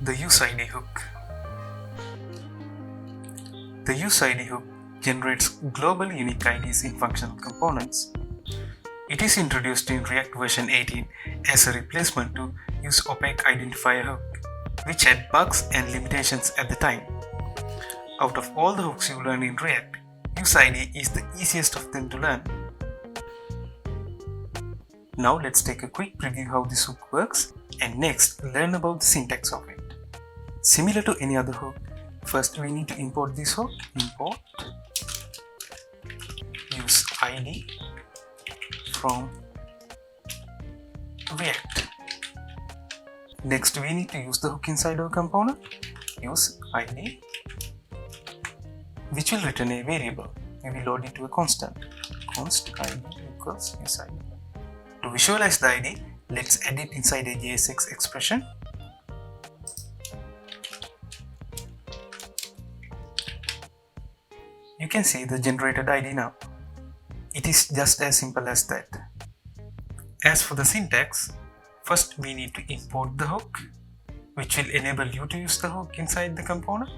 The useId hook. The useId hook generates global unique IDs in functional components. It is introduced in React version 18 as a replacement to useOpaque identifier hook, which had bugs and limitations at the time. Out of all the hooks you learn in React, useId is the easiest of them to learn. Now let's take a quick preview how this hook works and next learn about the syntax of it. Similar to any other hook, first we need to import this hook. Import useId from React. Next we need to use the hook inside our component, useId, which will return a variable. We will load it to a constant, const id equals useId. To visualize the ID, let's add it inside a JSX expression. You can see the generated ID now. It is just as simple as that. As for the syntax, first we need to import the hook, which will enable you to use the hook inside the component.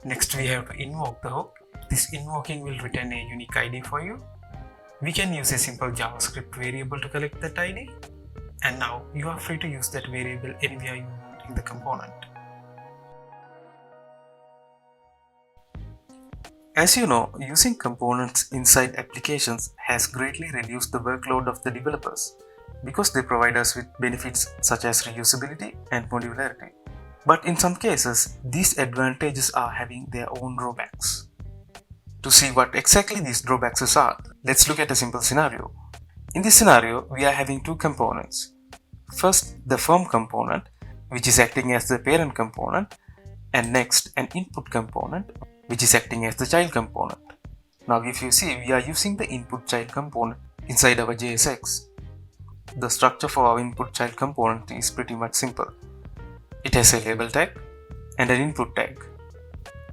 Next we have to invoke the hook. This invoking will return a unique ID for you. We can use a simple JavaScript variable to collect that ID, and now you are free to use that variable anywhere you want in the component. As you know, using components inside applications has greatly reduced the workload of the developers because they provide us with benefits such as reusability and modularity. But in some cases, these advantages are having their own drawbacks. To see what exactly these drawbacks are, let's look at a simple scenario. In this scenario, we are having two components. First, the form component, which is acting as the parent component, and next, an input component, which is acting as the child component. Now, if you see, we are using the input child component inside our JSX. The structure for our input child component is pretty much simple. It has a label tag and an input tag.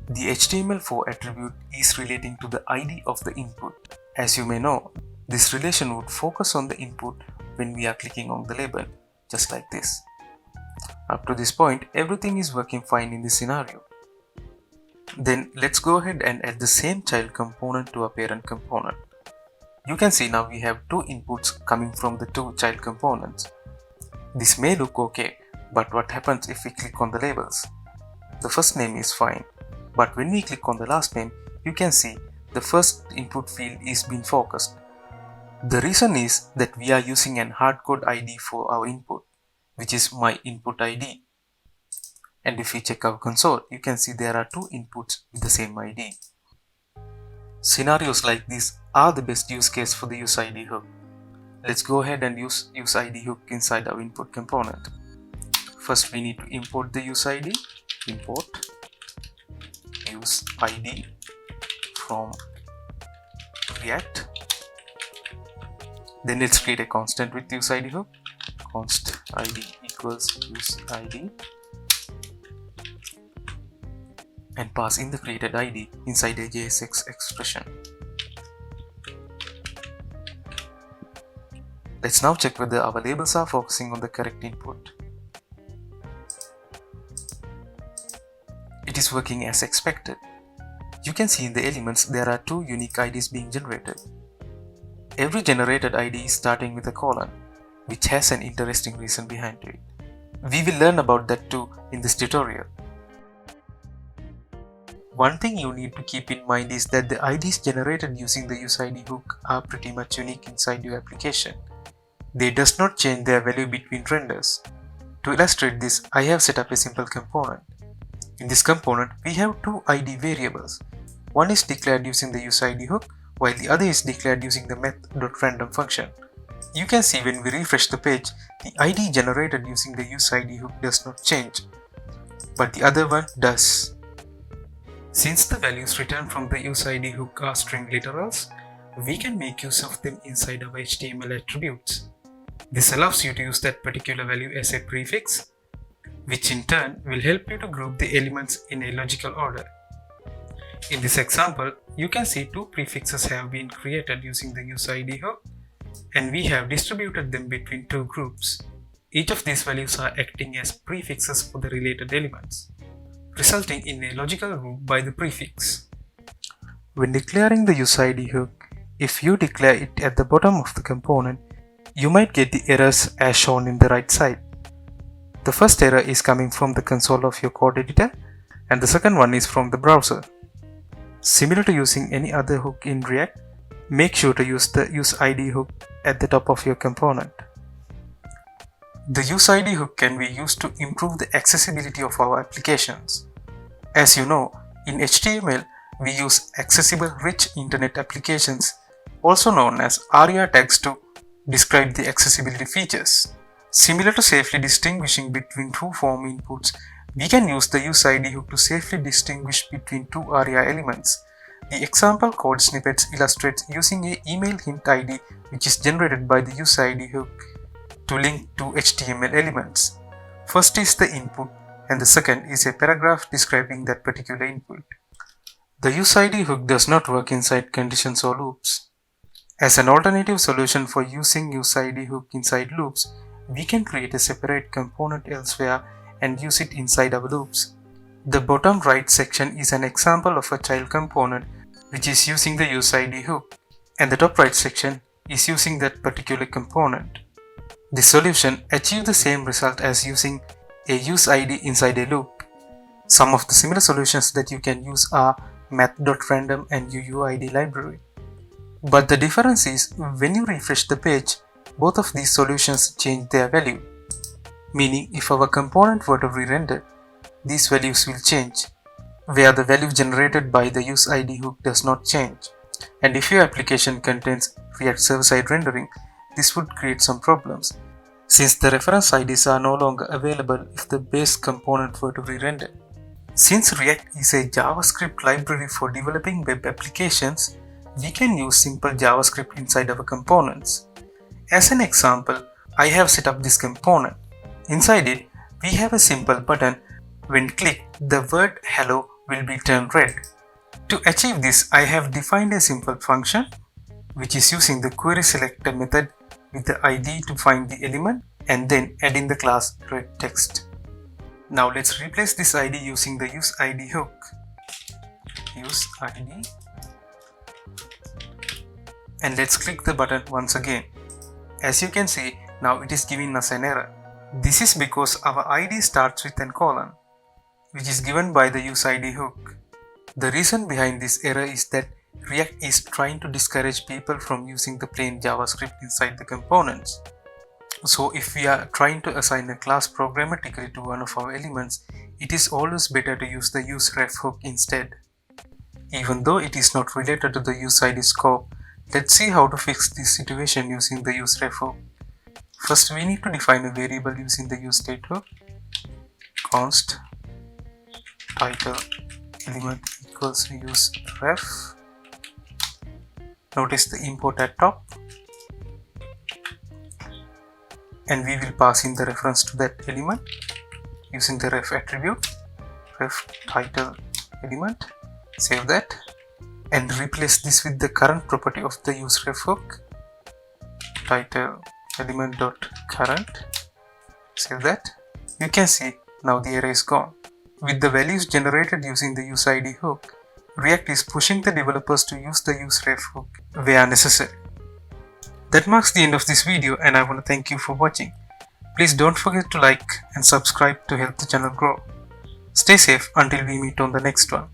The HTML4 attribute is relating to the ID of the input. As you may know, this relation would focus on the input when we are clicking on the label, just like this. Up to this point, everything is working fine in this scenario. Then let's go ahead and add the same child component to our parent component. You can see now we have two inputs coming from the two child components. This may look okay, but what happens if we click on the labels? The first name is fine. But when we click on the last name, you can see the first input field is being focused. The reason is that we are using an hardcode ID for our input, which is my input ID. And if we check our console, you can see there are two inputs with the same ID. Scenarios like this are the best use case for the useId hook. Let's go ahead and use useId hook inside our input component. First we need to import the useId. Import useId from React. Then let's create a constant with useId hook. Const id equals useId and pass in the created ID inside a JSX expression. Let's now check whether our labels are focusing on the correct input. It is working as expected. You can see in the elements there are two unique IDs being generated. Every generated ID is starting with a colon, which has an interesting reason behind it. We will learn about that too in this tutorial. One thing you need to keep in mind is that the IDs generated using the useId hook are pretty much unique inside your application. They does not change their value between renders. To illustrate this, I have set up a simple component. In this component, we have two ID variables. One is declared using the useId hook, while the other is declared using the math.random function. You can see when we refresh the page, the ID generated using the useId hook does not change, but the other one does. Since the values returned from the useId hook are string literals, we can make use of them inside our HTML attributes. This allows you to use that particular value as a prefix, which in turn will help you to group the elements in a logical order. In this example, you can see two prefixes have been created using the useId hook, and we have distributed them between two groups. Each of these values are acting as prefixes for the related elements, resulting in a logical loop by the prefix. When declaring the useId hook, if you declare it at the bottom of the component, you might get the errors as shown in the right side. The first error is coming from the console of your code editor, and the second one is from the browser. Similar to using any other hook in React, make sure to use the useId hook at the top of your component. The useId hook can be used to improve the accessibility of our applications. As you know, in HTML, we use accessible rich internet applications, also known as ARIA tags, to describe the accessibility features. Similar to safely distinguishing between two form inputs, we can use the useId hook to safely distinguish between two ARIA elements. The example code snippets illustrates using an email hint ID which is generated by the useId hook to link two HTML elements. First is the input and the second is a paragraph describing that particular input. The useId hook does not work inside conditions or loops. As an alternative solution for using useId hook inside loops, we can create a separate component elsewhere and use it inside our loops. The bottom right section is an example of a child component which is using the useId hook, and the top right section is using that particular component. The solution achieves the same result as using a useId inside a loop. Some of the similar solutions that you can use are math.random and uuid library. But the difference is, when you refresh the page, both of these solutions change their value. Meaning, if our component were to re-render, these values will change, where the value generated by the useId hook does not change. And if your application contains React server-side rendering, this would create some problems, since the reference IDs are no longer available if the base component were to re-render. Since React is a JavaScript library for developing web applications, we can use simple JavaScript inside our components. As an example, I have set up this component. Inside it, we have a simple button. When clicked, the word hello will be turned red. To achieve this, I have defined a simple function which is using the query selector method with the ID to find the element and then add in the class red text. Now let's replace this ID using the useId hook. useId, and let's click the button once again. As you can see, now it is giving us an error. This is because our ID starts with an colon, which is given by the useId hook. The reason behind this error is that React is trying to discourage people from using the plain JavaScript inside the components. So if we are trying to assign a class programmatically to one of our elements, it is always better to use the useRef hook instead. Even though it is not related to the useId scope, let's see how to fix this situation using the useRef hook. First, we need to define a variable using the useState hook. Const title element equals useRef. Notice the import at top, and we will pass in the reference to that element using the ref attribute, ref title element. Save that and replace this with the current property of the useRef hook, title element dot current. Save that. You can see now the error is gone. With the values generated using the useId hook, React is pushing the developers to use the useRef hook where necessary. That marks the end of this video, and I want to thank you for watching. Please don't forget to like and subscribe to help the channel grow. Stay safe until we meet on the next one.